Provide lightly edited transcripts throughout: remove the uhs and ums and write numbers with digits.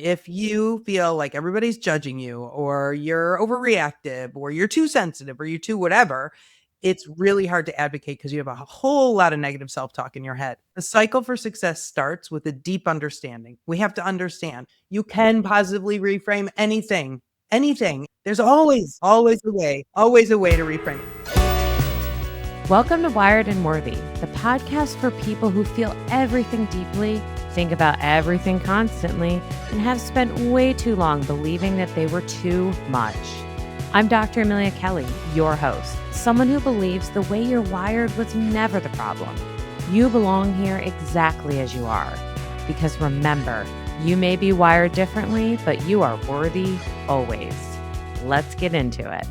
If you feel like everybody's judging you, or you're overreactive, or you're too sensitive, or you're too whatever, it's really hard to advocate because you have a whole lot of negative self-talk in your head. The cycle for success starts with a deep understanding. We have to understand you can positively reframe anything. Anything. There's always a way to reframe. Welcome to Wired and Worthy, the podcast for people who feel everything deeply, think about everything constantly, and have spent way too long believing that they were too much. I'm Dr. Amelia Kelley, your host, someone who believes the way you're wired was never the problem. You belong here exactly as you are. Because remember, you may be wired differently, but you are worthy always. Let's get into it.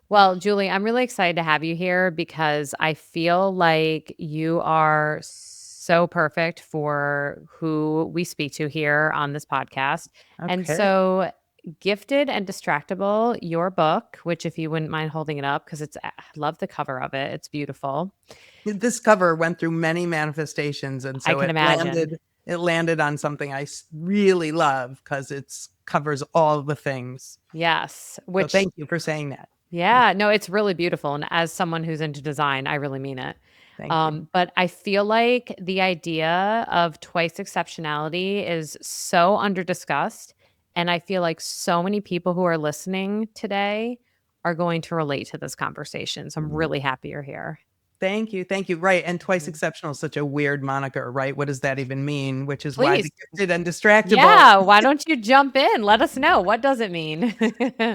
Well, Julie, I'm really excited to have you here because I feel like you are so perfect for who we speak to here on this podcast. Okay. And so Gifted and Distractible, your book, which if you wouldn't mind holding it up, because I love the cover of it. It's beautiful. This cover went through many manifestations, and so I can imagine. It landed on something I really love because it covers all the things. Yes. So thank you for saying that. Yeah, no, it's really beautiful. And as someone who's into design, I really mean it. Thank you. But I feel like the idea of twice exceptionality is so under-discussed. And I feel like so many people who are listening today are going to relate to this conversation. So I'm really happy you're here. Thank you. Thank you. Right. And twice exceptional is such a weird moniker, right? What does that even mean? Which is why the Gifted and Distractible. Yeah. Why don't you jump in? Let us know. What does it mean?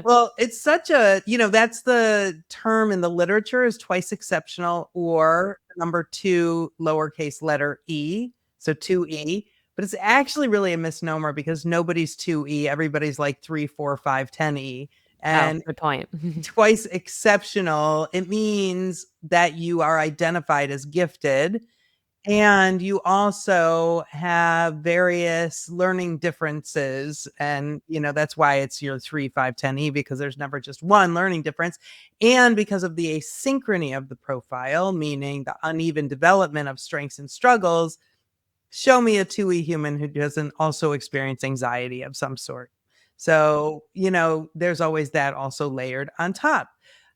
Well, it's such a, that's the term in the literature is twice exceptional, or number 2 lowercase letter E. So 2E. But it's actually really a misnomer because nobody's 2E. Everybody's like 3, 4, 5, 10E. And good point. Twice exceptional, it means that you are identified as gifted, and you also have various learning differences. And, that's why it's your 3, 5, 10E, because there's never just one learning difference. And because of the asynchrony of the profile, meaning the uneven development of strengths and struggles, show me a 2E human who doesn't also experience anxiety of some sort. So, there's always that also layered on top.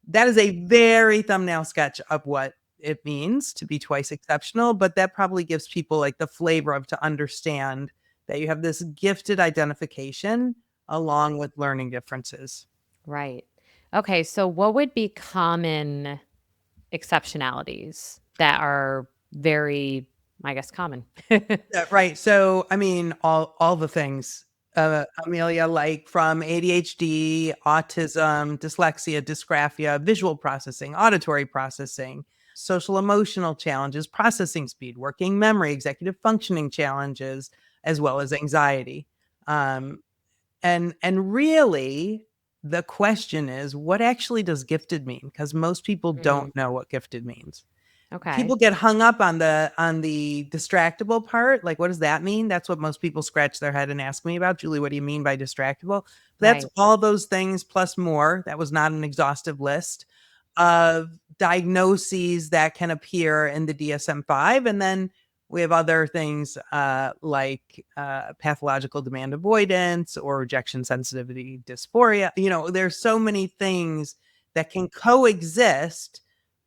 That is a very thumbnail sketch of what it means to be twice exceptional, but that probably gives people like the flavor of to understand that you have this gifted identification along with learning differences. Right. Okay. So what would be common exceptionalities that are very, I guess, common? Right. So, all the things. Amelia, like from ADHD, autism, dyslexia, dysgraphia, visual processing, auditory processing, social emotional challenges, processing speed, working memory, executive functioning challenges, as well as anxiety. And really, the question is, what actually does gifted mean? Because most people don't know what gifted means. Okay. People get hung up on the distractible part. Like, what does that mean? That's what most people scratch their head and ask me about. Julie, what do you mean by distractible? That's all those things plus more. That was not an exhaustive list of diagnoses that can appear in the DSM-5. And then we have other things like pathological demand avoidance or rejection sensitivity dysphoria. There's so many things that can coexist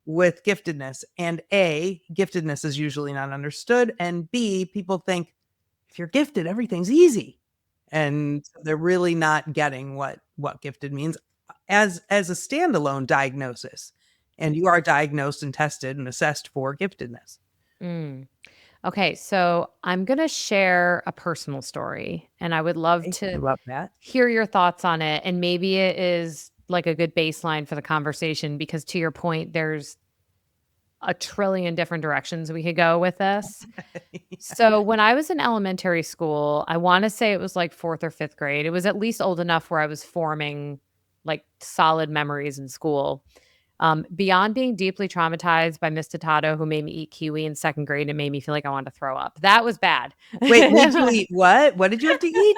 with giftedness. And A, giftedness is usually not understood. And B, people think if you're gifted, everything's easy. And they're really not getting what gifted means as a standalone diagnosis. And you are diagnosed and tested and assessed for giftedness. Okay, so I'm going to share a personal story, and I would love to hear your thoughts on it. And maybe it is like a good baseline for the conversation, because to your point, there's a trillion different directions we could go with this. Yeah. So when I was in elementary school, I want to say it was like 4th or 5th grade. It was at least old enough where I was forming like solid memories in school. Beyond being deeply traumatized by Miss Tatato, who made me eat kiwi in 2nd grade and made me feel like I wanted to throw up. That was bad. Wait, did you eat what? What did you have to eat?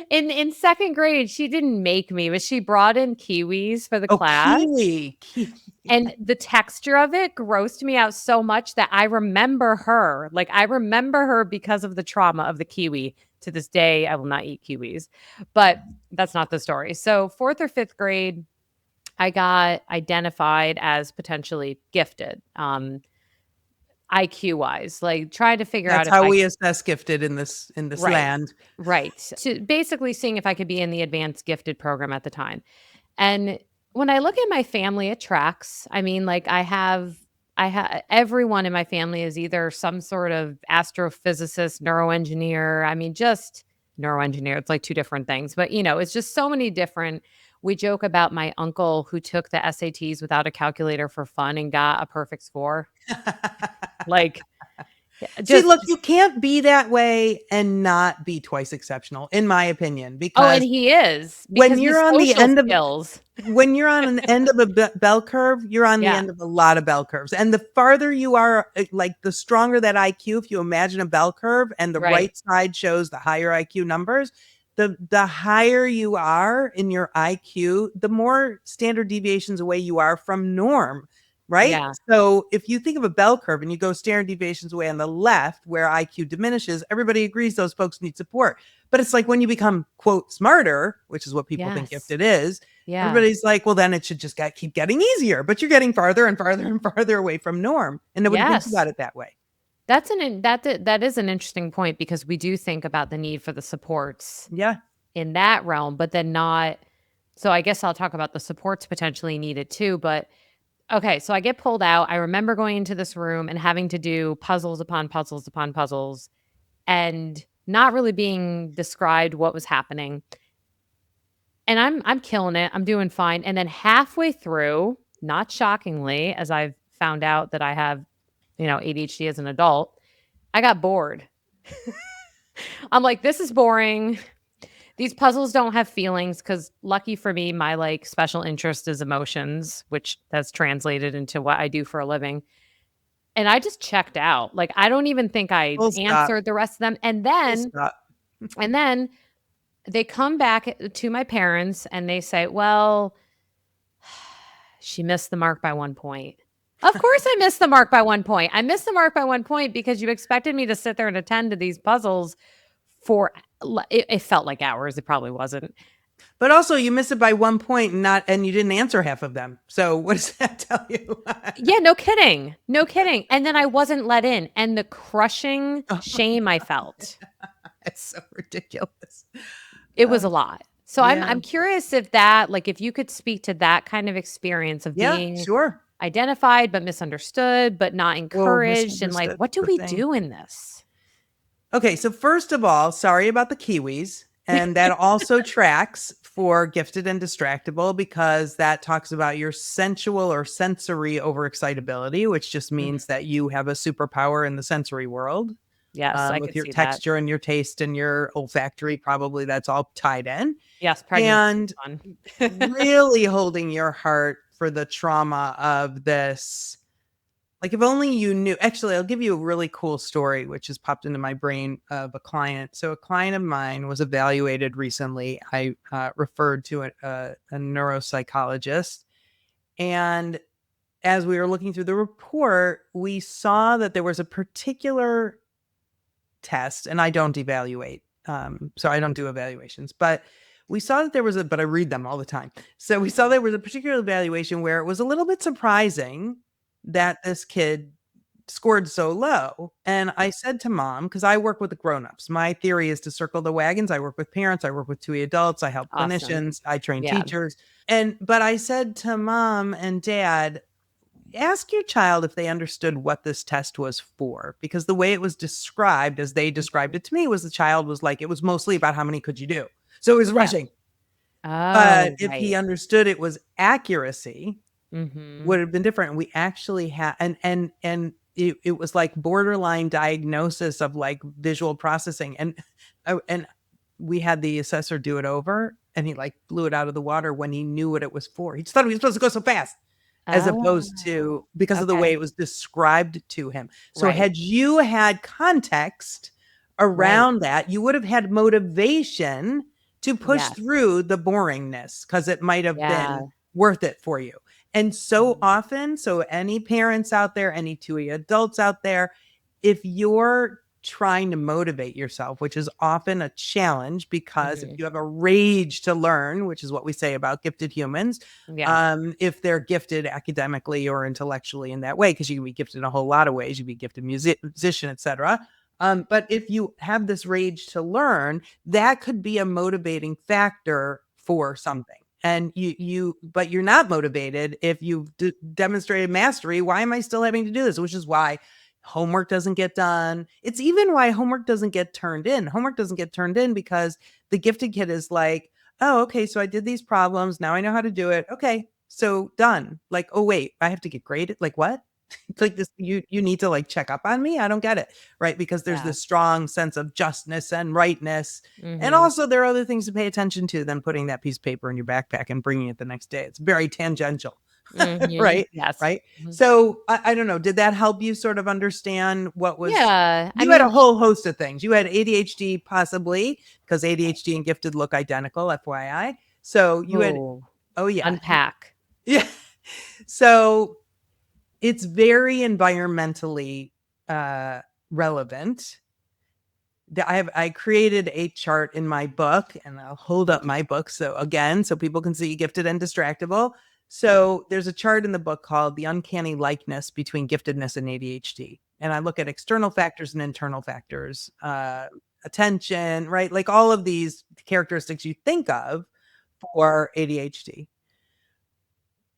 In 2nd grade, she didn't make me, but she brought in kiwis for the class. Kiwi. And the texture of it grossed me out so much that I remember her. Like, I remember her because of the trauma of the kiwi. to this day, I will not eat kiwis, but that's not the story. So 4th or 5th grade, I got identified as potentially gifted, IQ wise, like trying to figure out That's if how I we assess gifted in this right, land. right. To basically seeing if I could be in the advanced gifted program at the time. And when I look at my family, it tracks. I mean, like I have everyone in my family is either some sort of astrophysicist, neuroengineer. I mean, just neuroengineer. It's like two different things, but it's just so many different. We joke about my uncle who took the SATs without a calculator for fun and got a perfect score. Like, See, just look, you can't be that way and not be twice exceptional, in my opinion, oh, and because he is when because you're his on the social end of skills. when you're on an end of a bell curve, you're on the Yeah, end of a lot of bell curves. And the farther you are, like the stronger that IQ, if you imagine a bell curve and the right. right side shows the higher IQ numbers, the higher you are in your IQ, the more standard deviations away you are from norm. Right. Yeah. So if you think of a bell curve and you go standard deviations away on the left where IQ diminishes, everybody agrees those folks need support. But it's like when you become, quote, smarter, which is what people think Yes. gifted is, Yeah. everybody's like, well, then it should just keep getting easier. But you're getting farther and farther and farther away from norm. And nobody thinks Yes. about it that way. That is an interesting point because we do think about the need for the supports Yeah. in that realm, but then not. So I guess I'll talk about the supports potentially needed too. But okay, so I get pulled out. I remember going into this room and having to do puzzles upon puzzles upon puzzles and not really being described what was happening. And I'm killing it. I'm doing fine. And then halfway through, not shockingly, as I've found out that I have, ADHD as an adult, I got bored. I'm like, this is boring. These puzzles don't have feelings because lucky for me, my like special interest is emotions, which that's translated into what I do for a living. And I just checked out. Like I don't even think I Full stop. answered the rest of them. And Full then stop. and then they come back to my parents and they say, "Well, she missed the mark by 1 point." Of course I missed the mark by 1 point. I missed the mark by 1 point because you expected me to sit there and attend to these puzzles for it felt like hours. It probably wasn't. But also you missed it by 1 point and you didn't answer half of them. So what does that tell you? Yeah, no kidding. No kidding. And then I wasn't let in and the crushing Oh, shame I felt. it's so ridiculous. It was a lot. So Yeah. I'm curious if that like if you could speak to that kind of experience of Yeah, being sure. identified but misunderstood but not Well, encouraged and like misunderstood what do the we thing. do in this? Okay, so first of all, sorry about the kiwis. And that also tracks for gifted and distractible because that talks about your sensual or sensory overexcitability, which just Mhm. means that you have a superpower in the sensory world Yes, I with could your see that. texture and your taste and your olfactory. Probably that's all tied in. Yes, pregnancy And fun. really holding your heart for the trauma of this. Like, if only you knew. Actually, I'll give you a really cool story, which has popped into my brain of a client. So, a client of mine was evaluated recently. I referred to a neuropsychologist. And as we were looking through the report, we saw that there was a particular test, and I don't evaluate. So, I don't do evaluations, but we saw that there was but I read them all the time. So, we saw there was a particular evaluation where it was a little bit surprising that this kid scored so low. And I said to mom, because I work with the grown-ups, my theory is to circle the wagons. I work with parents, I work with 2 adults, I help Awesome. clinicians, I train Yeah. teachers. But I said to mom and dad, ask your child if they understood what this test was for, because the way it was described, as they described it to me, was the child was like, it was mostly about how many could you do. So it was Yeah. rushing. But Oh, if he right. understood it was accuracy, Mhm. would have been different. We actually had and it was like borderline diagnosis of like visual processing. And we had the assessor do it over and he like blew it out of the water when he knew what it was for. He just thought he was supposed to go so fast as opposed Oh, to because of the way okay. it was described to him. So Right. had you had context Right. around that, you would have had motivation to push Yes. through the boringness because it might have Yeah. been worth it for you. And so Mhm. often, so any parents out there, any 2 adults out there, if your trying to motivate yourself, which is often a challenge because if you have a rage to learn, which is what we say about gifted humans, if they're gifted academically or intellectually in that way, because you can be gifted in a whole lot of ways, you can be gifted musician, etc. But if you have this rage to learn, that could be a motivating factor for something. And but you're not motivated if you've demonstrated mastery. Why am I still having to do this? Which is why homework doesn't get done. It's even why homework doesn't get turned in. Homework doesn't get turned in because the gifted kid is like, oh, okay, so I did these problems. Now I know how to do it. Okay, so done. Like, oh, wait, I have to get graded. Like, what? It's like this, you need to like check up on me. I don't get it. Right. Because there's this strong sense of justness and rightness. And also there are other things to pay attention to than putting that piece of paper in your backpack and bringing it the next day. It's very tangential. Right. Yes. Right. So I don't know. Did that help you sort of understand what was? Yeah. You had a whole host of things. You had ADHD possibly because ADHD and gifted look identical, FYI. So you had, oh yeah. Unpack. Yeah. So it's very environmentally relevant. I created a chart in my book, and I'll hold up my book so people can see Gifted and Distractible. So there's a chart in the book called The Uncanny Likeness Between Giftedness and ADHD. And I look at external factors and internal factors, attention, right? Like all of these characteristics you think of for ADHD.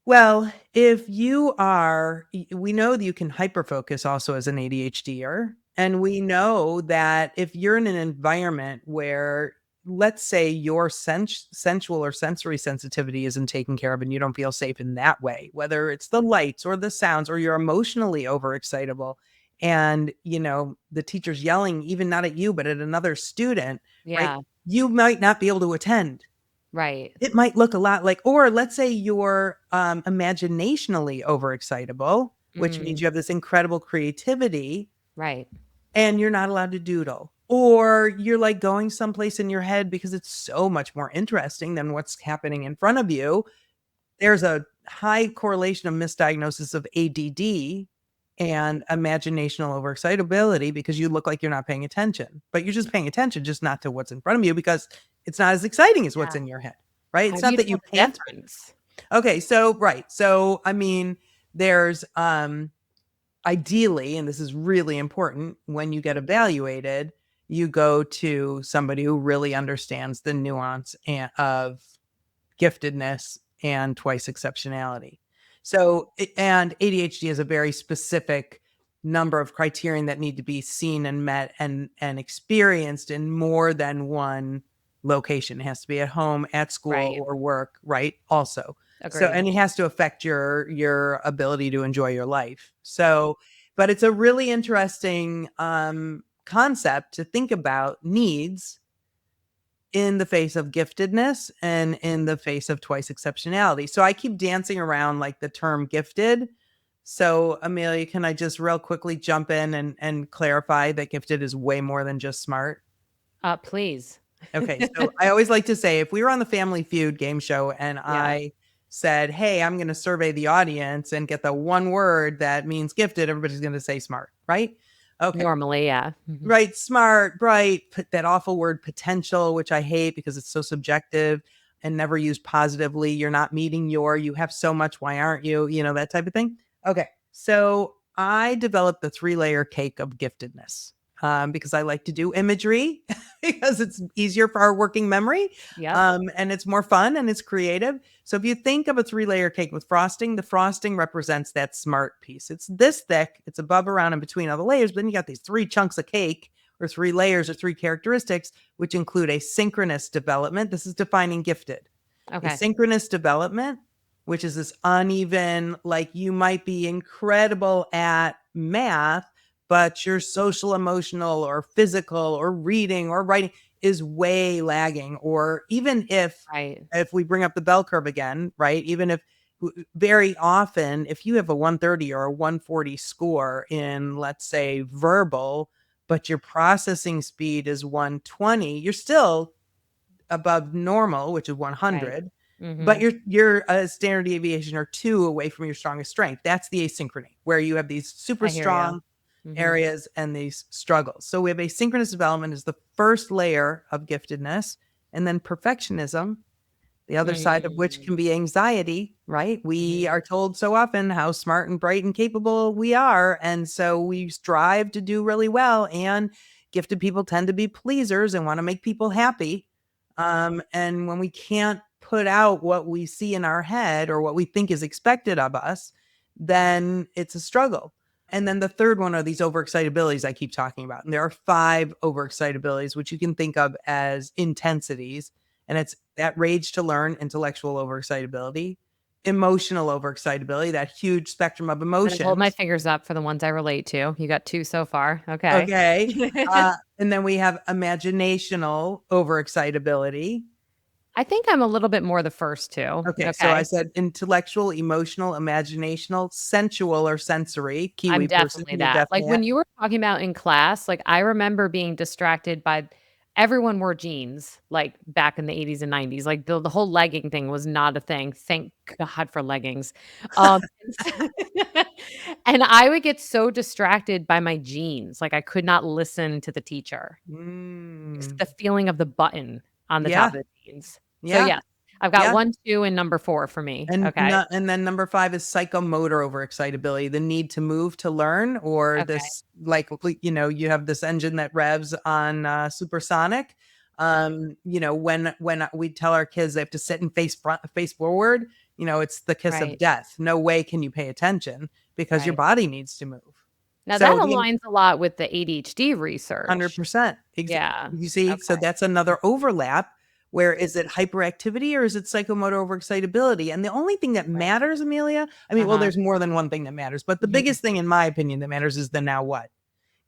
Well, if you are, we know that you can hyperfocus also as an ADHDer. And we know that if you're in an environment where, let's say, your sensual or sensory sensitivity isn't taken care of and you don't feel safe in that way, whether it's the lights or the sounds or you're emotionally overexcitable and, the teacher's yelling, even not at you, but at another student, right? You might not be able to attend. Right. It might look a lot like, or let's say you're imaginationally overexcitable, which means you have this incredible creativity. Right. And you're not allowed to doodle. Or you're like going someplace in your head because it's so much more interesting than what's happening in front of you. There's a high correlation of misdiagnosis of ADD and imaginational overexcitability because you look like you're not paying attention, but you're just paying attention, just not to what's in front of you because it's not as exciting as what's in your head, right? It's not that you can't. Okay, so right. So I mean, there's ideally, and this is really important, when you get evaluated, you go to somebody who really understands the nuance of giftedness and twice exceptionality. So, and ADHD is a very specific number of criterion that need to be seen and met and experienced in more than one location. It has to be at home, at school, or work, right? Also. Agreed. So, and it has to affect your ability to enjoy your life. So, but it's a really interesting concept to think about needs in the face of giftedness and in the face of twice exceptionality. So I keep dancing around like the term gifted. So Amelia, can I just real quickly jump in and clarify that gifted is way more than just smart? Please. Okay. So I always like to say, if we were on the Family Feud game show and I said, hey, I'm going to survey the audience and get the one word that means gifted, everybody's going to say smart, right? Okay. Normally, yeah. Right. Smart, bright, put that awful word potential, which I hate because it's so subjective and never used positively. You're not meeting you have so much. Why aren't you? That type of thing. Okay. So I developed the 3-layer cake of giftedness because I like to do imagery because it's easier for our working memory. And it's more fun and it's creative. So if you think of a 3-layer cake with frosting, the frosting represents that smart piece. It's this thick, it's above, around, and between all the layers. But then you got these 3 chunks of cake or 3 layers or 3 characteristics, which include a synchronous development. This is defining gifted. Okay. A synchronous development, which is this uneven, like you might be incredible at math, but your social, emotional, or physical, or reading, or writing is way lagging. Or even if we bring up the bell curve again, right? Even if very often, if you have a 130 or a 140 score in, let's say, verbal, but your processing speed is 120, you're still above normal, which is 100. But you're a standard deviation or 2 away from your strongest strength. That's the asynchrony, where you have these super strong areas and these struggles. So we have asynchronous development is the first layer of giftedness, and then perfectionism, the other side of which can be anxiety, right? We are told so often how smart and bright and capable we are. And so we strive to do really well. And gifted people tend to be pleasers and want to make people happy. And when we can't put out what we see in our head or what we think is expected of us, then it's a struggle. And then the third one are these overexcitabilities I keep talking about. And there are 5 overexcitabilities, which you can think of as intensities. And it's that rage to learn, intellectual overexcitability, emotional overexcitability, that huge spectrum of I'm gonna hold my emotions. fingers up for the ones I relate to. You got 2 so far. Okay. Okay. And then we have imaginational overexcitability. I think I'm a little bit more the first 2. Okay. So I Okay. said intellectual, emotional, imaginational, sensual or sensory, I'm Kiwi person, definitely you're that. Like, definitely when at. you were talking about in class, like, I remember being distracted by everyone wore jeans, like, back in the '80s and '90s. Like, the whole legging thing was not a thing. Thank God for leggings. And and I would get so distracted by my jeans, like, I could not listen to the teacher. Just Mm. the feeling of the button on the top Yeah. of the jeans. So, Yeah. yes, I've got Yeah. 1, 2, and number 4 for me. Okay. And then number 5 is psychomotor overexcitability, the need to move to learn, or Okay. this, like, you have this engine that revs on supersonic. When we tell our kids they have to sit and face forward, it's the kiss of Right. death. No way can you pay attention because your Right. body needs to move. Now that So the aligns a lot with the ADHD research. 100%. Yeah. You see? So Okay. that's another overlap. Where is it hyperactivity or is it psychomotor overexcitability? And the only thing that Right. matters, Amelia, I mean, well, Uh-huh. there's more than one thing that matters, but the biggest thing, in my opinion, that matters is the now what.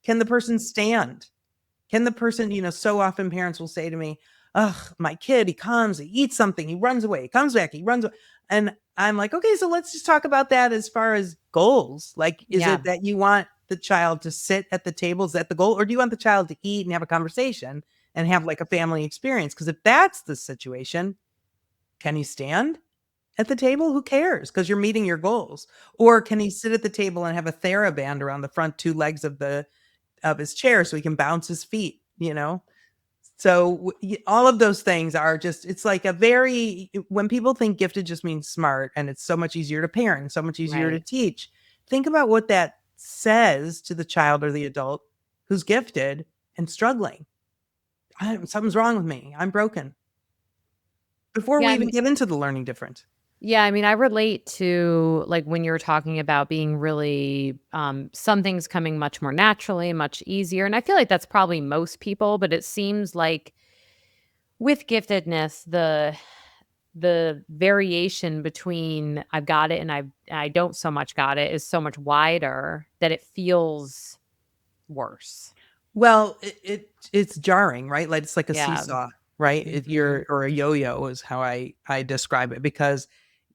Can the person stand? Can the person, so often parents will say to me, ugh, my kid, he comes, he eats something, he runs away, he comes back, he runs away. And I'm like, okay, so let's just talk about that as far as goals. Like, is Yeah. it that you want the child to sit at the table? Is that the goal? Or do you want the child to eat and have a conversation and have like a family experience? Because if that's the situation, can he stand at the table? Who cares? Because you're meeting your goals. Or can he sit at the table and have a TheraBand around the front 2 legs of his chair so he can bounce his feet? So all of those things are just, it's like when people think gifted just means smart and it's so much easier to parent, so much easier to Right. teach. Think about what that says to the child or the adult who's gifted and struggling. Something's wrong with me. I'm broken. Before Yeah, we I even mean get into the learning different. yeah, I mean, I relate to, like, when you're talking about being really, some things coming much more naturally, much easier, and I feel like that's probably most people, but it seems like with giftedness, the variation between I've got it and I don't so much got it is so much wider that it feels worse. Well, it's jarring, right? Like it's like a Yeah. seesaw, right? Mhm. Or a yo-yo is how I describe it because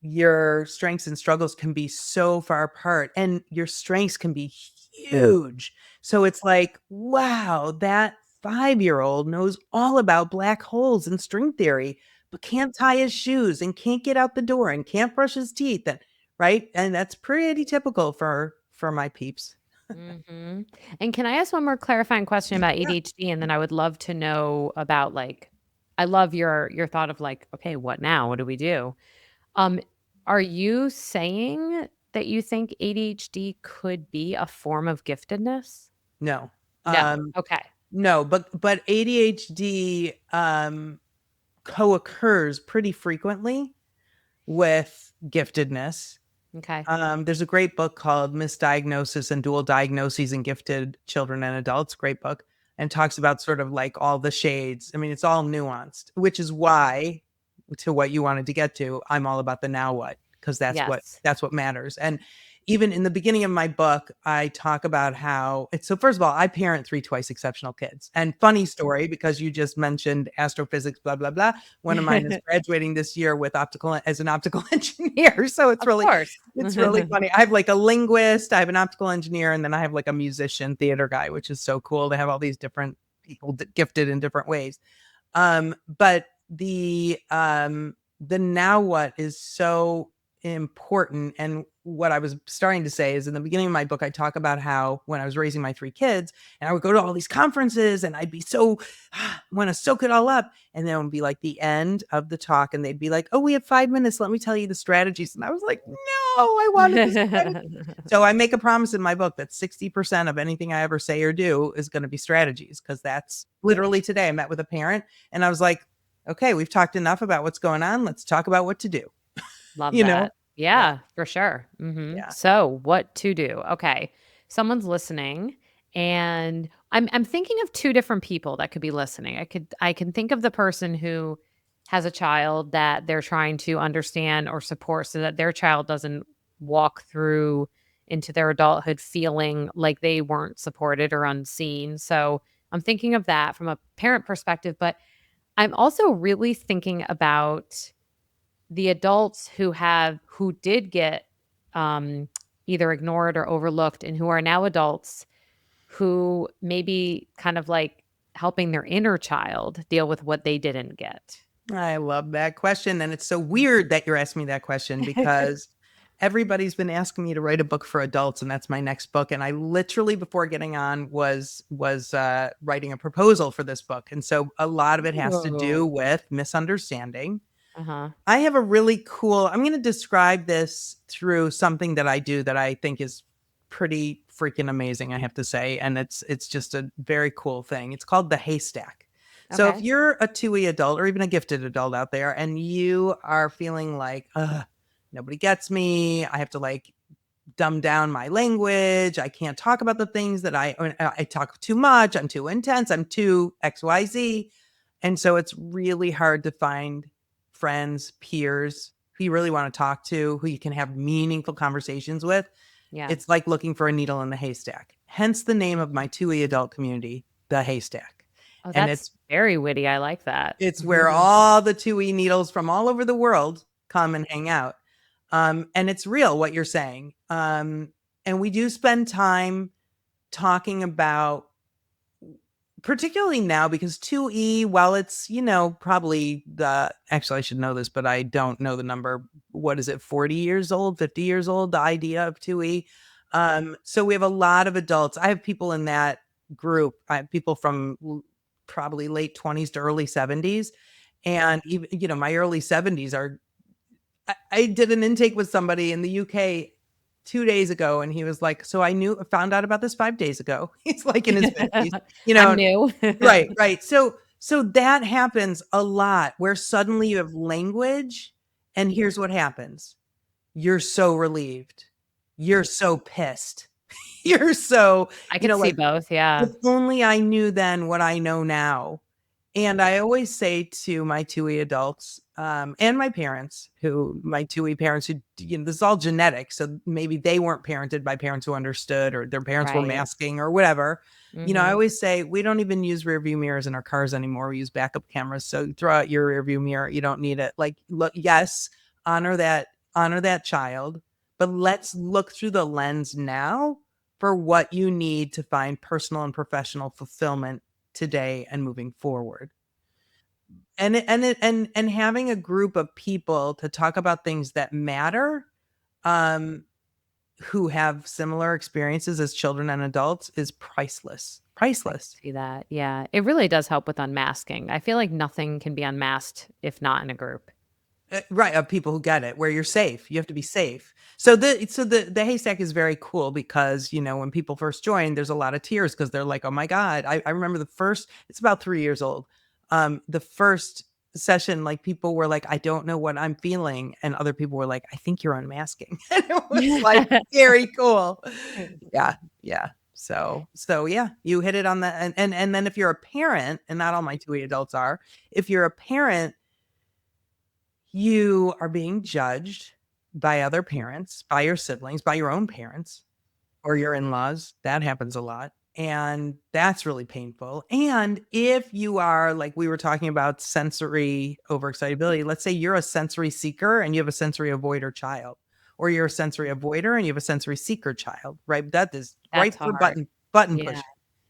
your strengths and struggles can be so far apart and your strengths can be huge. So it's like, wow, that 5-year-old knows all about black holes and string theory, but can't tie his shoes and can't get out the door and can't brush his teeth and right? And that's pretty typical for my peeps. Mhm. And can I ask one more clarifying question about Yeah. ADHD? And then I would love to know about, like, I love your thought of, like, okay, what now? What do we do? Um, are you saying that you think ADHD could be a form of giftedness? No. No. Um Okay. No, but ADHD, co-occurs pretty frequently with giftedness. Okay. There's a great book called Misdiagnosis and Dual Diagnoses in Gifted Children and Adults, great book, and talks about sort of like all the shades. I mean, it's all nuanced, which is why, to what you wanted to get to, I'm all about the now what, because Yes. that's what matters. And even in the beginning of my book, I talk about how it's so first of all, I parent 3 twice exceptional kids. And funny story, because you just mentioned astrophysics, blah, blah, blah. One of mine is graduating this year with optical as an optical engineer. So Of course. it's really funny. I have like a linguist, I have an optical engineer, and then I have like a musician, theater guy, which is so cool to have all these different people gifted in different ways. But the now what is so important. And what I was starting to say is in the beginning of my book, I talk about how when I was raising my 3 kids and I would go to all these conferences and I'd be so want to soak it all up. And then it would be like the end of the talk and they'd be like, oh, we have 5 minutes. Let me tell you the strategies. And I was like, no, I wanted the strategies. So I make a promise in my book that 60% of anything I ever say or do is going to be strategies, because that's literally today. I met with a parent and I was like, okay, we've talked enough about what's going on. Let's talk about what to do. Love You know? that. Yeah. Yeah, for sure. Yeah. So, what to do? Okay. Someone's listening and I'm thinking of two different people that could be listening. I can think of the person who has a child that they're trying to understand or support so that their child doesn't walk through into their adulthood feeling like they weren't supported or unseen. So, I'm thinking of that from a parent perspective, but I'm also really thinking about the adults who did get um, either ignored or overlooked and who are now adults who maybe kind of like helping their inner child deal with what they didn't get. I love that question, and it's so weird that you're asking me that question because everybody's been asking me to write a book for adults, and that's my next book, and I literally, before getting on, was writing a proposal for this book, and so a lot of it has to do Ooh. with misunderstanding. Uh-huh. I have a really cool I'm gonna describe this through something that I do that I think is pretty freaking amazing, I have to say, and it's just a very cool thing. It's called the haystack. So if Okay. you're a 2E adult or even a gifted adult out there and you are feeling like, "Ugh, nobody gets me. I have to, like, dumb down my language. I can't talk about the things that I talk too much. I'm too intense. I'm too XYZ." And so it's really hard to find friends, peers who you really want to talk to, who you can have meaningful conversations with. Yeah. It's like looking for a needle in the haystack. Hence the name of my 2E adult community, The Haystack. Oh, And that's very witty. I like that. it's where all the 2E needles from all over the world come and hang out. And it's real what you're saying. And we do spend time talking about, particularly now, because 2E, while it's, probably actually I should know this, but I don't know the number. What is it, 40 years old, 50 years old, the idea of 2E? So we have a lot of adults. I have people in that group. I have people from probably late 20s to early 70s. And even, my early 70s are I did an intake with somebody in the UK 2 days ago, and he was like, "So I found out about this 5 days ago." He's like in his 50s, you I'm know new. Right, right. So that happens a lot where suddenly you have language, and here's what happens. You're so relieved. You're so pissed. You're so, I could see like, both. Yeah. if only I knew then what I know now. And I always say to my 2E adults, and my parents, my 2E parents who, this is all genetic. So maybe they weren't parented by parents who understood, or their parents were Right. masking or whatever. I Mhm. always say, we don't even use rear view mirrors in our cars anymore. We use backup cameras. So throw out your rear view mirror. You don't need it. Like, look, yes, honor that child, but let's look through the lens now for what you need to find personal and professional fulfillment today and moving forward. And having a group of people to talk about things that matter, um, who have similar experiences as children and adults, is priceless. I can Priceless. see that. Yeah. It really does help with unmasking. I feel like nothing can be unmasked if not in a group. Right, of people who get it, where you're safe. You have to be safe. So the haystack is very cool because, when people first join, there's a lot of tears because they're like, "Oh my God." I remember it's about 3 years old. The first session, like, people were like, "I don't know what I'm feeling." And other people were like, "I think you're unmasking." And it was like very cool. Yeah, yeah. So yeah, you hit it on the and then if you're a parent, and not all my 2 adults are, if you're a parent, you are being judged by other parents, by your siblings, by your own parents or your in-laws. That happens a lot. And that's really painful. And if you are, like we were talking about, sensory overexcitability, let's say you're a sensory seeker and you have a sensory avoider child, or you're a sensory avoider and you have a sensory seeker child, right? That is That's right for hard. button Yeah. pushing.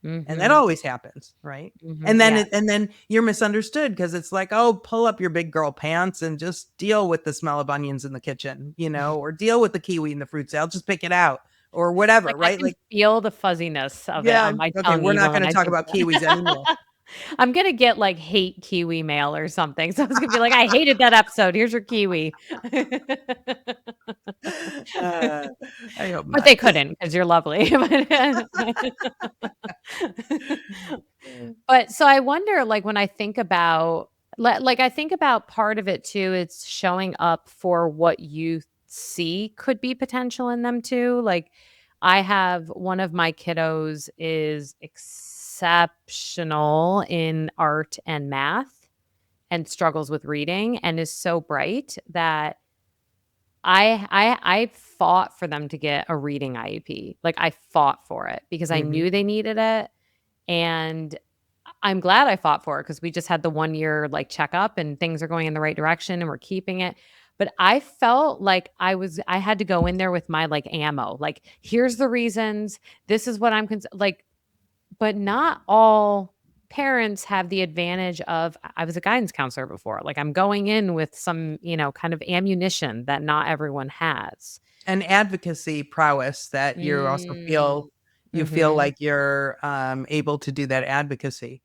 And that Mhm. always happens, right? Mhm. And then Yeah. and then you're misunderstood because it's like, "Oh, pull up your big girl pants and just deal with the smell of onions in the kitchen," or deal with the kiwi in the fruit salad, just pick it out or whatever, Like, I right? can Like, feel the fuzziness of it yeah, on my okay, tongue we're not even when gonna I talk think about kiwis anymore. that. I'm gonna get, like, hate kiwi mail or something. So it's gonna be like, "I hated that episode. Here's your kiwi." Uh, I hope But not. they couldn't not because 'cause you're lovely. But so I wonder, like, when I think about like, I think about part of it too, it's showing up for what you see could be potential in them too. Like, I have one of my kiddos is exceptional in art and math and struggles with reading and is so bright that I fought for them to get a reading IEP. Like, I fought for it because I Mhm. knew they needed it, and I'm glad I fought for it because we just had the 1 year, like, checkup and things are going in the right direction and we're keeping it. But I felt like I had to go in there with my, like, ammo. Like, "Here's the reasons. This is what I'm like, but not all parents have the advantage of I was a guidance counselor before. Like, I'm going in with some, kind of ammunition that not everyone has. And advocacy prowess that you also Mm. feel Mhm. like you're, able to do that advocacy.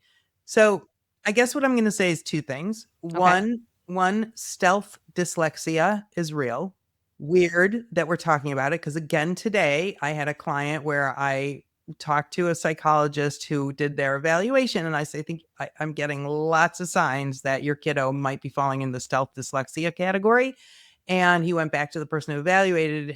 So, I guess what I'm gonna say is 2 things. Okay. One, stealth dyslexia is real. Weird that we're talking about it because again, today, I had a client where I talked to a psychologist who did their evaluation, and I say, "Think I'm getting lots of signs that your kiddo might be falling in the stealth dyslexia category." And he went back to the person who evaluated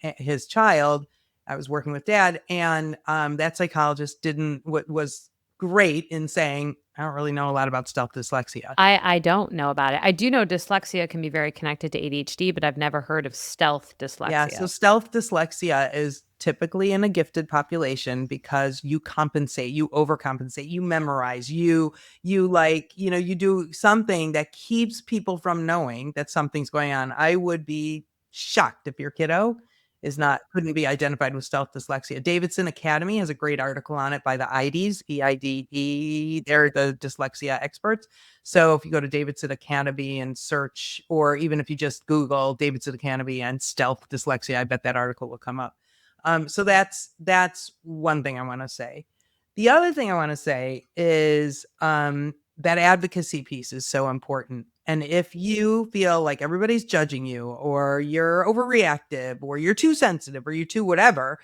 his child. I was working with dad, and that psychologist didn't what was great in saying, I don't really know a lot about stealth dyslexia. I don't know about it. I do know dyslexia can be very connected to ADHD, but I've never heard of stealth Yeah, dyslexia. so stealth dyslexia is typically in a gifted population because you compensate, you overcompensate, you memorize, you like, you do something that keeps people from knowing that something's going on. I would be shocked if your kiddo is not couldn't be identified with stealth dyslexia. Davidson Academy has a great article on it by the IDs, EIDE. They're the dyslexia experts. So if you go to Davidson Academy and search, or even if you just Google Davidson Academy and stealth dyslexia, I bet that article will come up. So that's one thing I want to say. The other thing I want to say is that advocacy piece is so important. And if you feel like everybody's judging you, or you're overreactive, or you're too sensitive, or you're too whatever,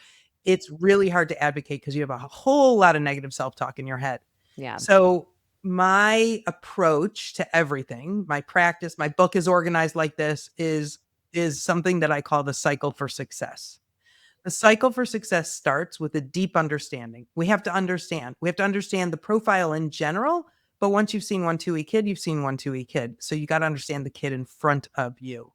it's really hard to advocate because you have a whole lot of negative self talk in your head. Yeah. So my approach to everything, my practice, my book is organized like this is something that I call the cycle for success. The cycle for success starts with a deep understanding. We have to understand. We have to understand the profile in general, but once you've seen one 2E kid, you've seen one 2E kid. So you got to understand the kid in front of you.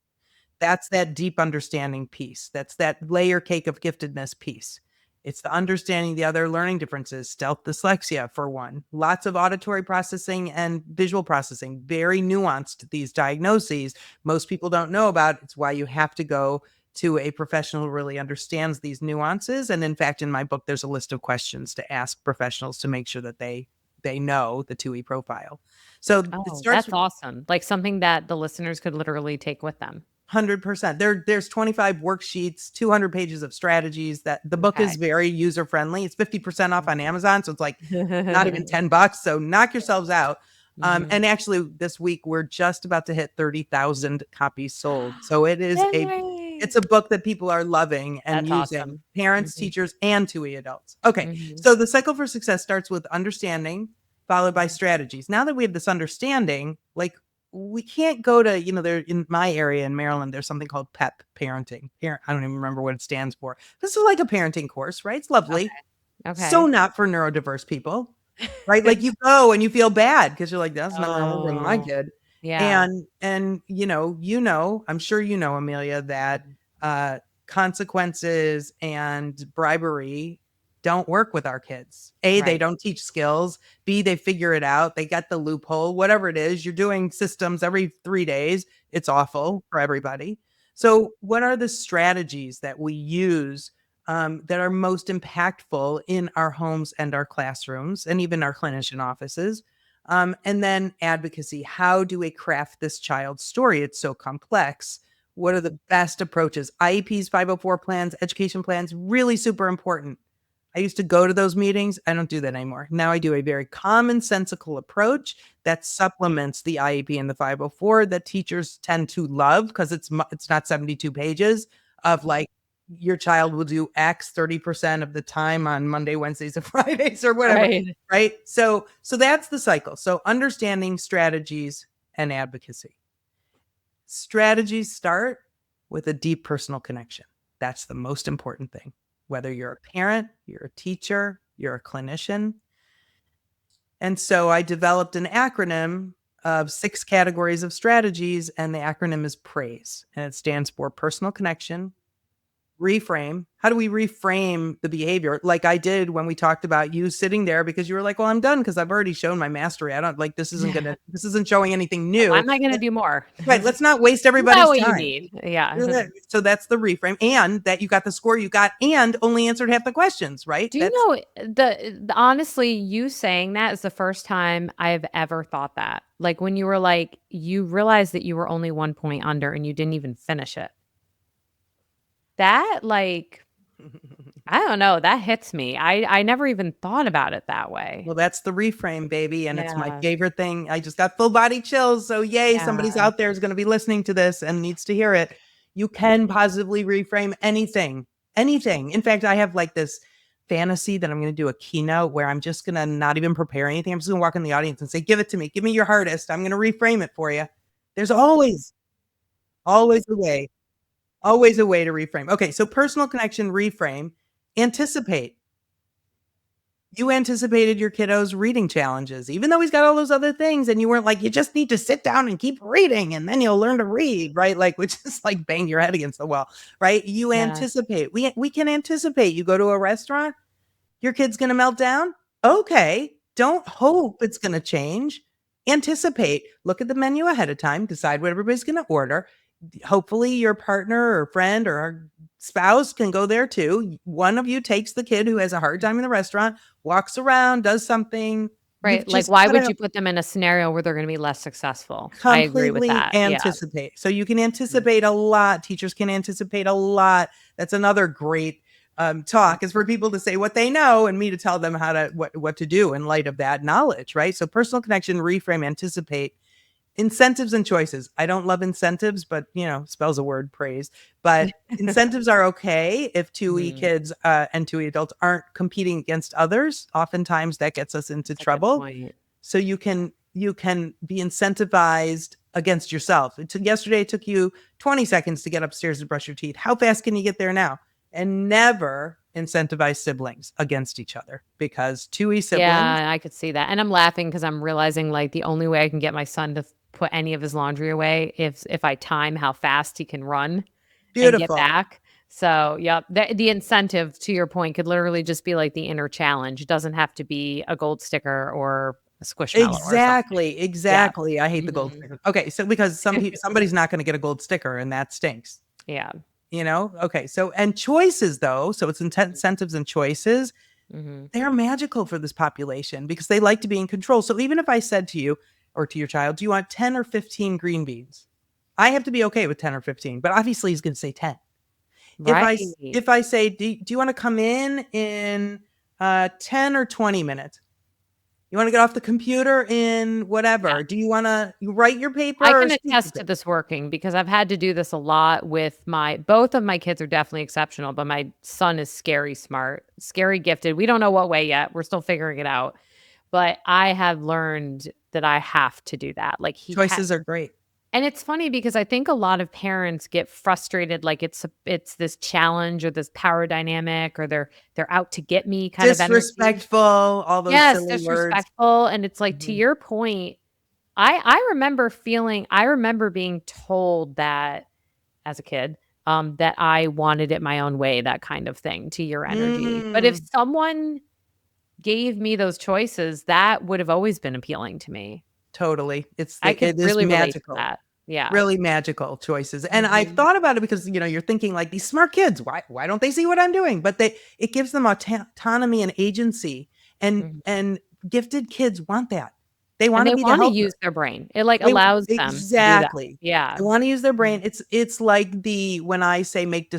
That's that deep understanding piece. That's that layer cake of giftedness piece. It's the understanding the other learning differences, stealth dyslexia for one. Lots of auditory processing and visual processing, very nuanced, these diagnoses. Most people don't know about. It's why you have to go to a professional who really understands these nuances. And in fact, in my book, there's a list of questions to ask professionals to make sure that they know the 2E profile. So it Oh, starts that's awesome. Like, something that the listeners could literally take with them. 100%. There's 25 worksheets, 200 pages of strategies. That the book is Okay. very user friendly. It's 50% off on Mhm. Amazon, so it's like not even $10. So knock yourselves out. Mhm. And actually, this week we're just about to hit 30,000 copies sold. So Yay! it's a book that people are loving and That's using, awesome. parents, Mhm. teachers, and 2E adults. Okay, Mhm. so the cycle for success starts with understanding, followed by Mhm. strategies. Now that we have this understanding, like we can't go to, there in my area in Maryland, there's something called PEP parenting. I don't even remember what it stands for. This is like a parenting course, right? It's lovely. Okay. So Okay. not for neurodiverse people, right? Like you go and you feel bad because you're like, that's never gonna work with my Oh, kid. yeah. And I'm sure Amelia, that Mhm. uh consequences and bribery don't work with our kids. A, they Right. don't teach skills. B, they figure it out. They got the loophole, whatever it is. You're doing systems every 3 days. It's awful for everybody. So, what are the strategies that we use that are most impactful in our homes and our classrooms and even our clinician offices. And then advocacy. How do we craft this child's story? It's so complex. What are the best approaches? IEPs, 504 plans, education plans, really super important. I used to go to those meetings. I don't do that anymore. Now I do a very commonsensical approach that supplements the IEP and the 504 that teachers tend to love because it's not 72 pages of like your child will do X 30% of the time on Monday, Wednesdays, and Fridays or whatever. Right. So that's the cycle. So understanding strategies and advocacy. Strategies start with a deep personal connection. That's the most important thing. Whether you're a parent, you're a teacher, you're a clinician. And so I developed an acronym of 6 categories of strategies, and the acronym is PRAISE, and it stands for personal connection, reframe. How do we reframe the behavior? Like I did when we talked about you sitting there because you were like, well, I'm done because I've already shown my mastery. I don't like, this isn't showing anything new. Why am I going to do more? Right. Let's not waste everybody's what time. You need. Yeah. So that's the reframe, and that you got the score you got and only answered half the questions, right? Do you know the honestly, you saying that is the first time I've ever thought that. Like when you were like, you realized that you were only 1 point under and you didn't even finish it. That like, I don't know, that hits me. I never even thought about it that way. Well, that's the reframe, baby. And it's my favorite thing. I just got full body chills. So yay, somebody's out there is going to be listening to this and needs to hear it. You can positively reframe anything. In fact, I have like this fantasy that I'm going to do a keynote where I'm just going to not even prepare anything. I'm just going to walk in the audience and say, give it to me. Give me your hardest. I'm going to reframe it for you. There's always a way. Always a way to reframe. Okay, so personal connection, reframe, anticipate. You anticipated your kiddo's reading challenges, even though he's got all those other things, and you weren't like, you just need to sit down and keep reading, and then you'll learn to read, right? Like, which is like bang your head against the wall, right? You anticipate. We can anticipate. You go to a restaurant, your kid's going to melt down. Okay, don't hope it's going to change. Anticipate. Look at the menu ahead of time. Decide what everybody's going to order. Hopefully your partner or friend or spouse can go there too. One of you takes the kid who has a hard time in the restaurant, walks around, does something. Right. Like, why would you put them in a scenario where they're going to be less successful? I agree with that. Anticipate. So you can anticipate a lot. Teachers can anticipate a lot. That's another great talk, is for people to say what they know and me to tell them how to what to do in light of that knowledge, right? So personal connection, reframe, anticipate. Incentives and choices. I don't love incentives, but spells a word, praise. But incentives are okay if 2E kids and 2E adults aren't competing against others. Oftentimes that gets us into trouble. So you can be incentivized against yourself. Yesterday it took you 20 seconds to get upstairs and brush your teeth. How fast can you get there now? And never incentivize siblings against each other, because 2E siblings. Yeah, I could see that. And I'm laughing because I'm realizing like the only way I can get my son to put any of his laundry away if I time how fast he can run and get back. So, yep, the incentive, to your point, could literally just be like the inner challenge. It doesn't have to be a gold sticker or a squishmallow. Exactly. Yeah. I hate the gold sticker. Okay, so because somebody's not going to get a gold sticker, and that stinks. Yeah. Okay. So, and choices though. So it's incentives and choices. They're magical for this population because they like to be in control. So even if I said to you or to your child, do you want 10 or 15 green beans? I have to be okay with 10 or 15, but obviously he's going to say 10. Right. If I say, do you want to come in 10 or 20 minutes? You want to get off the computer in whatever? Yeah. Do you want to write your paper? I can attest to this working because I've had to do this a lot with both of my kids are definitely exceptional, but my son is scary smart, scary gifted. We don't know what way yet. We're still figuring it out. But I have learned that I have to do that. Like choices are great. And it's funny because I think a lot of parents get frustrated, like it's this challenge or this power dynamic, or they're out to get me kind disrespectful, of energy. All those silly disrespectful words. And it's like, to your point, I remember being told that as a kid, that I wanted it my own way, that kind of thing, to your energy. But if someone gave me those choices, that would have always been appealing to me. Totally. I could really magical. Relate to that. Yeah. Really magical choices. And I've thought about it because, you're thinking like these smart kids, why don't they see what I'm doing? But it gives them autonomy and agency. And gifted kids want that. They And want to they be the wanna helper. use their brain. It, like, allows them to do that. Exactly. Yeah. They wanna use their brain. It's like when I say make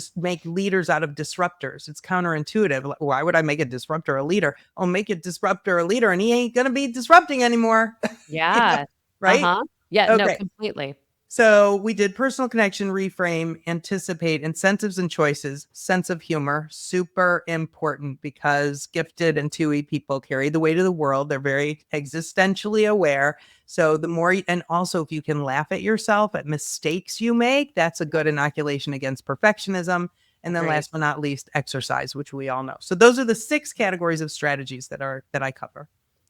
leaders out of disruptors. It's counterintuitive. Like, why would I make a disruptor a leader? I'll make a disruptor a leader, and he ain't gonna be disrupting anymore. Yeah. Right? Uh-huh. Yeah, no, Okay. completely. So we did personal connection, reframe, anticipate, incentives and choices, sense of humor, super important because gifted and 2E people carry the weight of the world. They're very existentially aware. So the more, and also if you can laugh at yourself, at mistakes you make, that's a good inoculation against perfectionism. And then Agreed. last but not least, exercise, which we all know. So those are the 6 categories of strategies that I cover.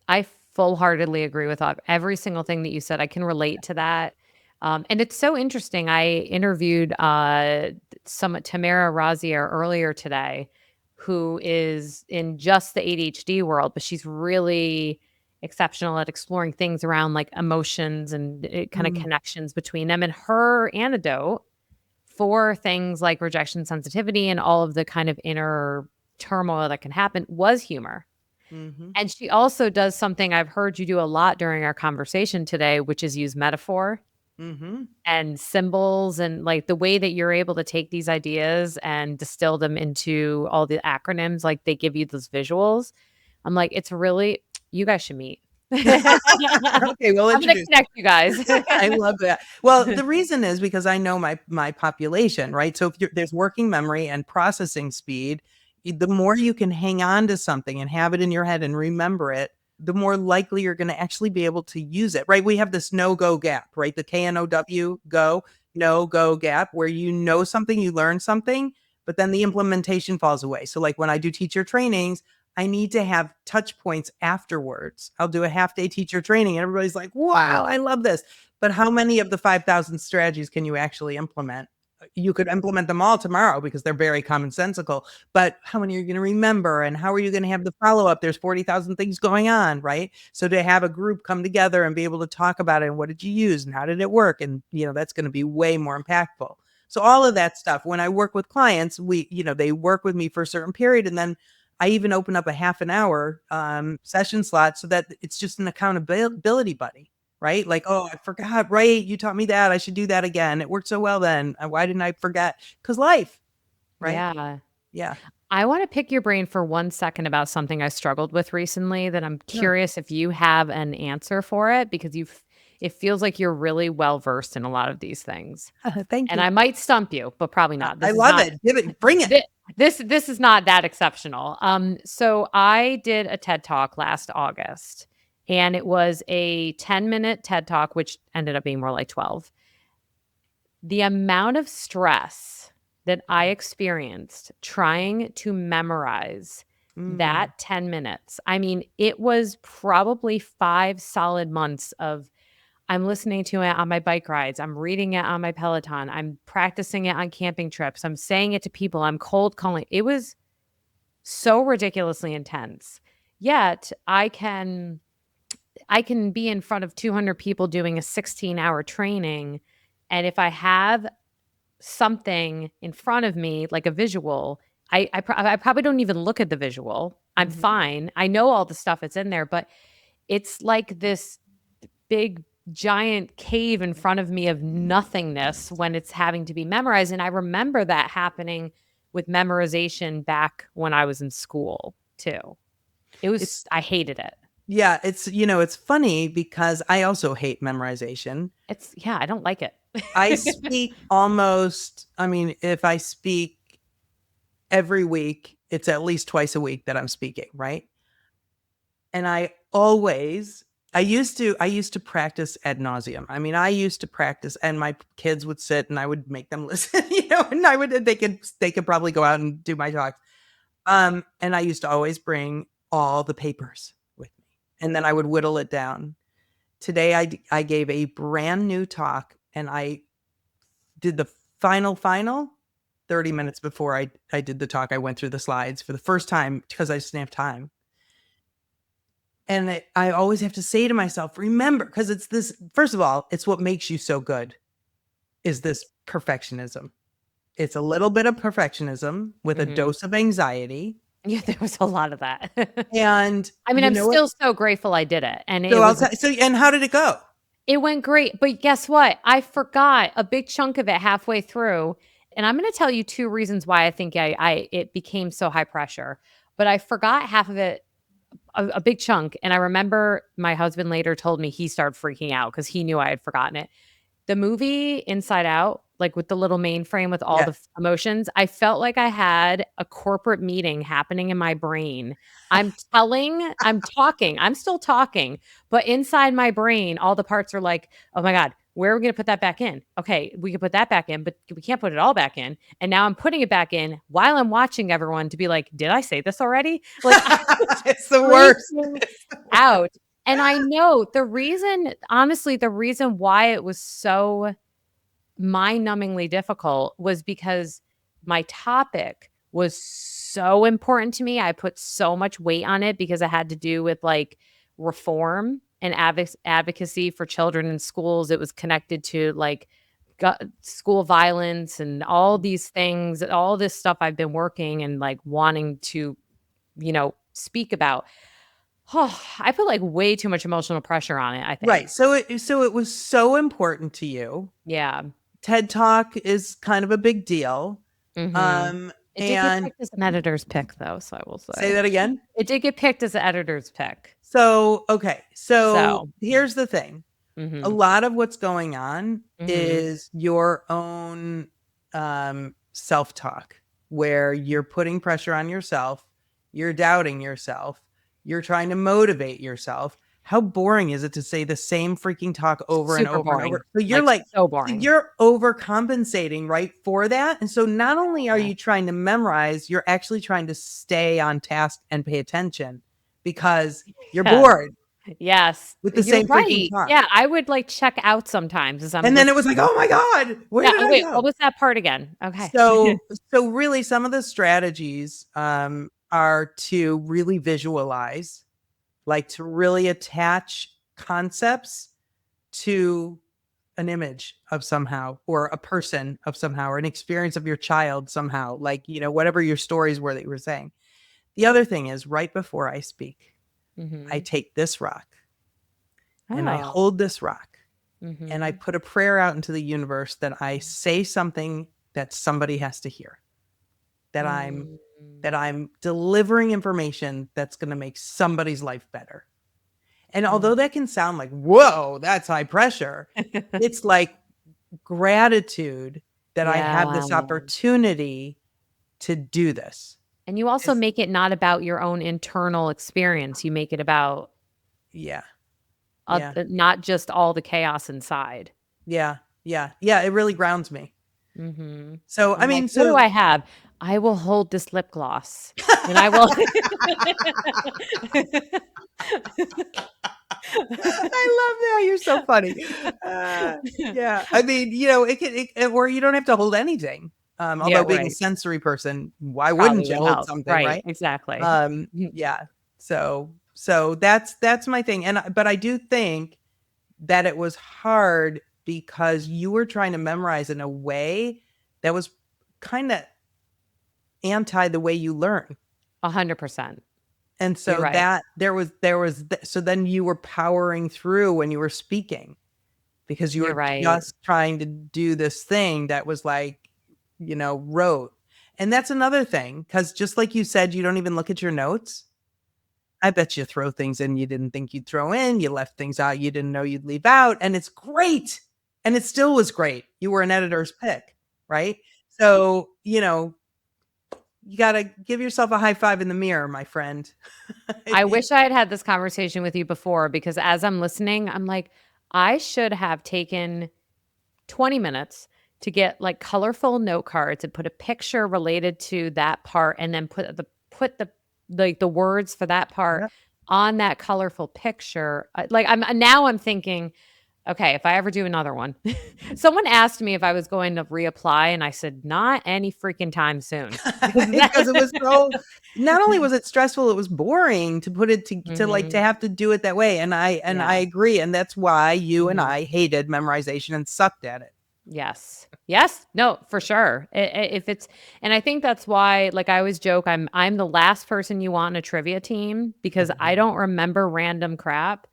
I full-heartedly agree with every single thing that you said. I can relate to that. And it's so interesting. I interviewed some Tamara Razier earlier today, who is in just the ADHD world, but she's really exceptional at exploring things around like emotions and kind of Mm, connections between them. And her antidote for things like rejection sensitivity and all of the kind of inner turmoil that can happen was humor. mhm, And she also does something I've heard you do a lot during our conversation today, which is use metaphor mhm. and symbols and like the way that you're able to take these ideas and distill them into all the acronyms, like they give you those visuals. I'm like, it's really, you guys should meet. Okay, we'll I'm going to introduce. connect you guys. I love that. Well, the reason is because I know my population, right? So if there's working memory and processing speed, the more you can hang on to something and have it in your head and remember it, the more likely you're going to actually be able to use it, right? We have this no-go gap, right? The KNOW go, no-go gap, where you know something, you learn something, but then the implementation falls away. So like when I do teacher trainings, I need to have touch points afterwards. I'll do a half day teacher training and everybody's like, wow, I love this. But how many of the 5,000 strategies can you actually implement? You could implement them all tomorrow because they're very commonsensical, but how many are you going to remember? And how are you going to have the follow up? There's 40,000 things going on, right? So to have a group come together and be able to talk about it and what did you use and how did it work? And, that's going to be way more impactful. So all of that stuff, when I work with clients, they work with me for a certain period and then I even open up a half an hour session slot so that it's just an accountability buddy, right? Like, oh, I forgot, right? You taught me that. I should do that again. It worked so well then. Why didn't I forget? Because life, right? Yeah. Yeah. I want to pick your brain for 1 second about something I struggled with recently that I'm Sure. curious if you have an answer for it because it feels like you're really well versed in a lot of these things. Thank And you. I might stump you, but probably not. I This is love not it. Give it, bring it. this is not that exceptional. So I did a TED Talk last August, and it was a 10-minute TED Talk, which ended up being more like 12. The amount of stress that I experienced trying to memorize Mm, that 10 minutes, I mean, it was probably 5 solid months of I'm listening to it on my bike rides, I'm reading it on my Peloton, I'm practicing it on camping trips, I'm saying it to people, I'm cold calling. It was so ridiculously intense. Yet I can be in front of 200 people doing a 16-hour training, and if I have something in front of me, like a visual, I probably don't even look at the visual. I'm mhm. fine. I know all the stuff that's in there, but it's like this big giant cave in front of me of nothingness when it's having to be memorized. And I remember that happening with memorization back when I was in school too. It's, I hated it. yeah, it's funny because I also hate memorization. Yeah, I don't like it. I speak if I speak every week, it's at least twice a week that I'm speaking, right? And I used to practice ad nauseum. I mean, I used to practice and my kids would sit and I would make them listen, and they could probably go out and do my talks. And I used to always bring all the papers with me and then I would whittle it down. Today I gave a brand new talk and I did the final 30 minutes before I did the talk. I went through the slides for the first time because I just didn't have time. And I always have to say to myself, remember, because it's this, first of all, it's what makes you so good. is this perfectionism. It's a little bit of perfectionism with a dose of anxiety. Yeah, there was a lot of that. And I mean, I'm still so grateful I did it, and it so was and how did it go? it went great, but guess what? I forgot a big chunk of it halfway through, and I'm gonna tell you 2 reasons why I think I it became so high pressure, but I forgot half of it, a big chunk, and I remember my husband later told me he started freaking out because he knew I had forgotten it. The movie Inside Out, like, with the little mainframe with all the Yes. emotions, I felt like I had a corporate meeting happening in my brain. I'm talking, I'm still talking, but inside my brain, all the parts are like, "Oh my god, where are we gonna put that back in? Okay, we can put that back in, but we can't put it all back in." And now I'm putting it back in while I'm watching everyone to be like, "Did I say this already?" Like, I was It's the worst. freaking out. And I know the reason honestly, the reason why it was so mind-numbingly difficult was because my topic was so important to me. I put so much weight on it because it had to do with, like, reform and advocacy for children in schools. It was connected to, like, school violence and all these things, all this stuff I've been working and, like, wanting to, speak about. Oh, I put, like, way too much emotional pressure on it, I Right. think. So it was so important to you. Yeah. TED Talk is kind of a big deal. Mhm. It did get And picked as an editor's pick, though, so I will say say. that again. It did get picked as an editor's pick. So, okay. So So here's the thing. A mhm. lot of what's going on Mhm. is your own self-talk, where you're putting pressure on yourself, you're doubting yourself, you're trying to motivate yourself. How boring is it to say the same freaking talk over and Super over and boring. over? So Like, so boring. you're overcompensating, right, for that. And so not only are Yeah. you trying to memorize, you're actually trying to stay on task and pay attention because you're Yeah. bored Yes. with the You're same freaking right. talk. Yeah, I would, like, check out sometimes as I'm And then it was listening. like, "Oh my god, where Yeah, did oh, I wait, what go?" was that part again? Okay. So really some of the strategies, are to really visualize, like, to really attach concepts to an image of somehow, or a person of somehow, or an experience of your child somehow, like, whatever your stories were that you were saying. The other thing is right before I speak, I Mhm. take this rock, and I Oh. hold this rock, and I Mhm. put a prayer out into the universe that I say something that somebody has to hear, that I'm Mm. that I'm delivering information that's going to make somebody's life better. And Mm. although that can sound like, whoa, that's high pressure, it's like gratitude that I Yeah. have this opportunity to do this. And you also It's, make it not about your own internal experience, you make it about yeah, yeah, not just all the chaos inside. yeah, yeah, yeah. It really grounds me. Mhm. So, I I'm like, mean, "What do so I have? I will hold this lip gloss, and I will." I love that. You're so funny. Yeah. I mean, or you don't have to hold anything. Yeah, Although being a right. sensory person, why Probably wouldn't you would hold help. something, Right, right? exactly. Mhm. Yeah. So that's my thing. But I do think that it was hard because you were trying to memorize in a way that was kind of anti the way you learn. 100%. And You're so right. that so then you were powering through when you were speaking, because you You're were right. just trying to do this thing that was like, rote. And that's another thing, because just like you said, you don't even look at your notes. I bet you throw things in you didn't think you'd throw in. You left things out you didn't know you'd leave out. And it's great. And it still was great. You were an editor's pick, right? So, you got to give yourself a high five in the mirror, my friend. I wish I had had this conversation with you before because as I'm listening, I'm like, I should have taken 20 minutes to get, like, colorful note cards and put a picture related to that part and then put the like, the words for that part Yeah. on that colorful picture. Like, I'm thinking, "Okay, if I ever do another one." Someone asked me if I was going to reapply, and I said, "Not any freaking time soon." Because that Because it was so, not only was it stressful, it was boring to put it to like to Mhm. have to do it that way. And I Yeah. agree. And that's why you and Mhm. I hated memorization and sucked at it. Yes. Yes. No, for sure. If it's, and I think that's why, like I always joke, I'm the last person you want in a trivia team because I don't remember random crap.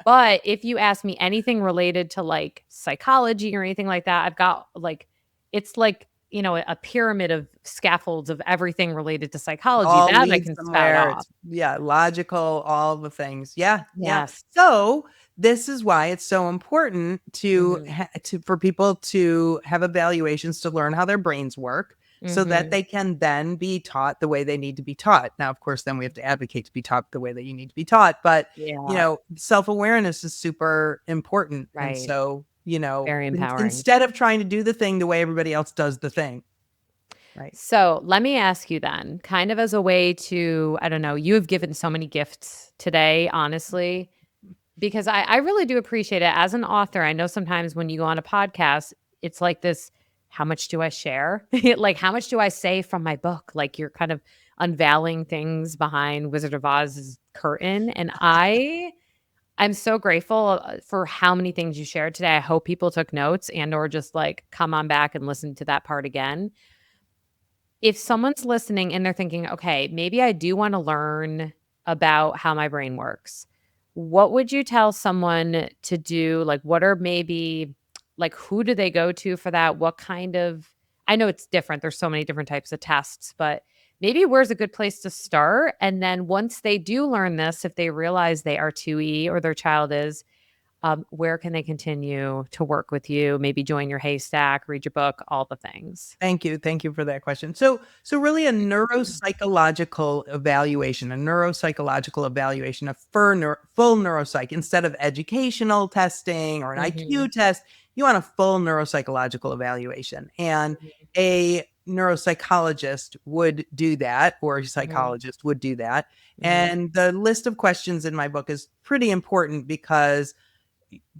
But if you ask me anything related to like psychology or anything like that, I've got like, it's like, a pyramid of scaffolds of everything related to psychology All that I leads can spout somewhere. off. It's yeah, logical, all the things. Yeah, yeah. Yes. So this is why it's so important Mhm. for people to have evaluations to learn how their brains work so that Mhm. they can then be taught the way they need to be taught. Now, of course, then we have to advocate to be taught the way that you need to be taught, but Yeah. self-awareness is super important. And Right. so, Very empowering. instead of trying to do the thing the way everybody else does the thing, right? So let me ask you then, kind of as a way to, I don't know, you have given so many gifts today, honestly, because I really do appreciate it. As an author, I know sometimes when you go on a podcast, it's like this, how much do I share? Like, how much do I say from my book? Like, you're kind of unveiling things behind Wizard of Oz's curtain. And I'm so grateful for how many things you shared today. I hope people took notes and or just like come on back and listen to that part again. If someone's listening and they're thinking, "Okay, maybe I do wanna learn about how my brain works," what would you tell someone to do? Like, what are maybe like, who do they go to for that? What kind of I know it's different, there's so many different types of tests, but maybe where's a good place to start? And then once they do learn this, if they realize they are 2E or their child is, where can they continue to work with you? Maybe join your haystack, read your book, all the things. Thank you. Thank you for that question. So really a neuropsychological evaluation, a full neuropsych instead of educational testing or an IQ Mhm, test, you want a full neuropsychological evaluation. And a neuropsychologist would do that, or a mhm, psychologist would do that. mhm. And the list of questions in my book is pretty important because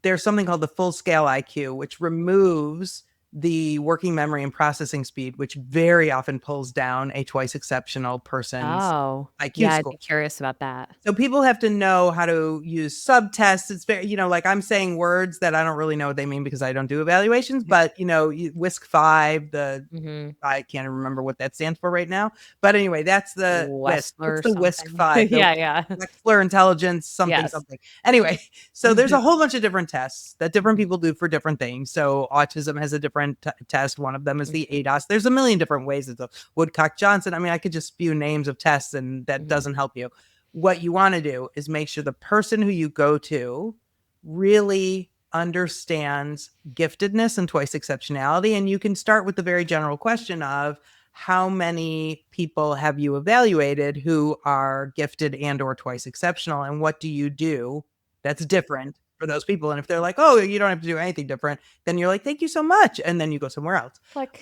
there's something called the full scale IQ, which removes the working memory and processing speed, which very often pulls down a twice exceptional person's Oh, IQ yeah, I'd score. be curious about that. So people have to know how to use subtests. It's very, like I'm saying words that I don't really know what they mean because I don't do evaluations, but whisk five, Mhm. I can't remember what that stands for right now. But anyway, that's the WISC. Westler What's or the WISC something. 5? The Yeah, yeah. Wechsler intelligence, something, Yes. something. Anyway, so there's Mhm, a whole bunch of different tests that different mhm, people do for different things. So autism has a different test. One of them is the mhm, ADOS. There's a million different ways. It's a Woodcock Johnson. I mean, I could just spew names of tests and that mhm. doesn't help you. What you want to do is make sure the person who you go to really understands giftedness and twice exceptionality. And you can start with the very general question of how many people have you evaluated who are gifted and or twice exceptional, and what do you do that's different for those people? And if they're like, oh, you don't have to do anything different, then you're like, thank you so much, and then you go somewhere else. Click.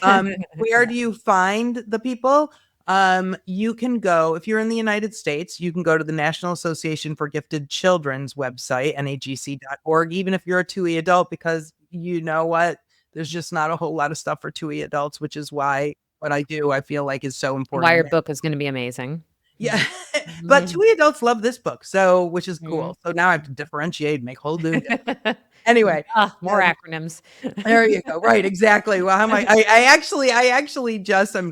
Where do you find the people? You can go, if you're in the United States, you can go to the National Association for Gifted Children's website, nagc.org, even if you're a 2E adult, because you know what? There's just not a whole lot of stuff for 2E adults, which is why what I do, I feel like is so Why important. your book is gonna be amazing. Yeah. But Mhm, 2E adults love this book, so which is mhm. cool. So now I have to differentiate and make whole new different. Anyway, More acronyms. there you go. Right, exactly. Well, how am I actually just I'm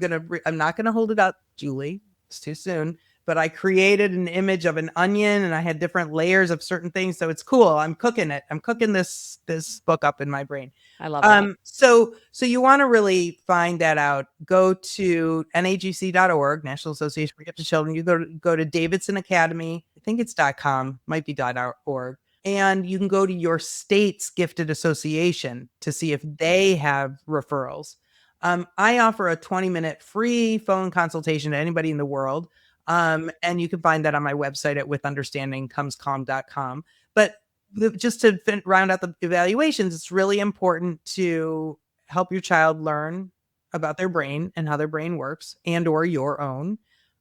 not gonna hold it up, Julie. It's too soon. But I created an image of an onion and I had different layers of certain things. So it's cool. I'm cooking it. I'm cooking this book up in my brain. I love that. So you want to really find that out. Go to nagc.org, National Association for Gifted Children. You go to Davidson Academy. I think it's .com, might be .org. And you can go to your state's gifted association to see if they have referrals. I offer a 20-minute free phone consultation to anybody in the world. And you can find that on my website at withunderstandingcomescalm.com. But just to round out the evaluations, it's really important to help your child learn about their brain and how their brain works and or your own.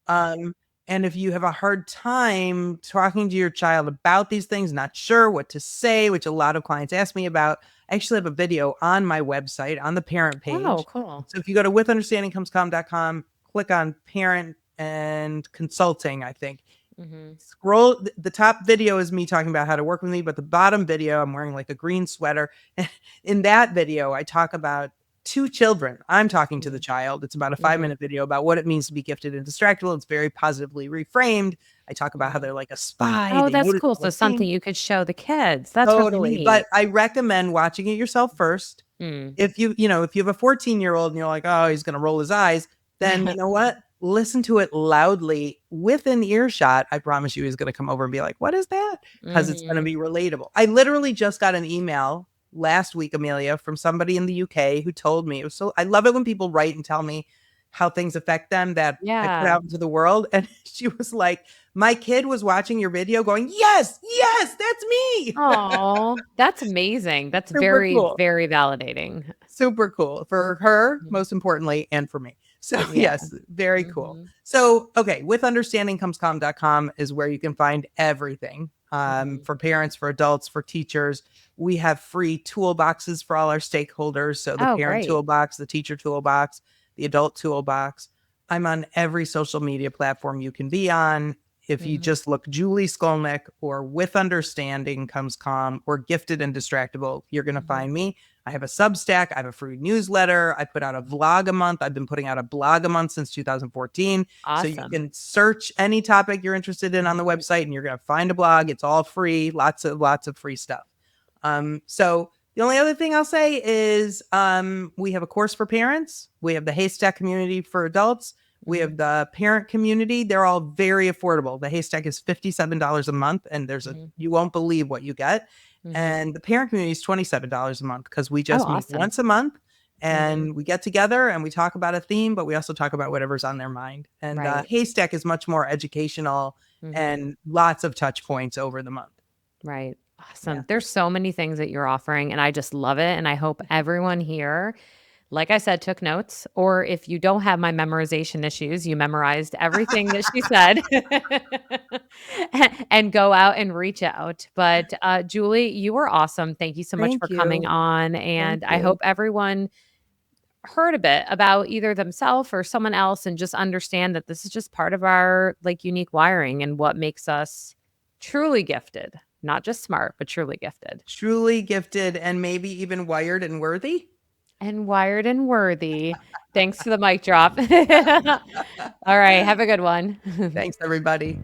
Um, and if you have a hard time talking to your child about these things, not sure what to say, which a lot of clients ask me about, I actually have a video on my website on the parent Oh, page. cool. So if you go to withunderstandingcomescalm.com, click on parent and consulting, I think, Scroll, the top video is me talking about how to work with me, but the bottom video, I'm wearing like a green sweater. In that video, I talk about two children. I'm talking to the child. It's about a 5-minute video about what it means to be gifted and distractible. It's very positively reframed. I talk about how they're like a spy. Oh, They that's notice cool. all So the things. something you could show the kids. That's really Totally. neat. But I recommend watching it yourself first. If you have a 14-year-old and you're like, oh, he's going to roll his eyes, then you know what? Listen to it loudly within earshot. I promise you he's going to come over and be like, what is that? Because it's going to be relatable. I literally just got an email last week, Amelia, from somebody in the UK who told me, it was so, I love it when people write and tell me how things affect them that I put out into the world. And she was like, my kid was watching your video going, yes, that's me. Oh, that's amazing. That's Super very, cool. very validating. Super cool for her, most importantly, and for me. So yes, very cool. So, okay, with understanding comes calm.com is where you can find everything for parents, for adults, for teachers. We have free toolboxes for all our stakeholders. So the parent toolbox, the teacher toolbox, the adult toolbox. I'm on every social media platform you can be on. If you just look Julie Skolnick or With Understanding Comes Calm or Gifted and Distractible, you're going to find me. I have a Substack. I have a free newsletter. I put out a vlog a month. I've been putting out a blog a month since 2014. Awesome. So you can search any topic you're interested in on the website and you're going to find a blog. It's all free. Lots of free stuff. So the only other thing I'll say is we have a course for parents. We have the Haystack community for adults. We have the parent community. They're all very affordable. The Haystack is $57 a month, and there's you won't believe what you get. And the parent community is $27 a month because we just meet once a month and we get together and we talk about a theme, but we also talk about whatever's on their mind. And Haystack is much more educational and lots of touch points over the month. Right. Awesome. Yeah. There's so many things that you're offering, and I just love it. And I hope everyone here, like I said, took notes, or if you don't have my memorization issues, you memorized everything that she said and go out and reach out. But Julie, you were awesome. Thank you so much for coming on. And I hope everyone heard a bit about either themselves or someone else and just understand that this is just part of our like unique wiring and what makes us truly gifted. Not just smart, but truly gifted. Truly gifted and maybe even wired and worthy. And wired and worthy. Thanks to the mic drop. All right. Have a good one. Thanks, everybody.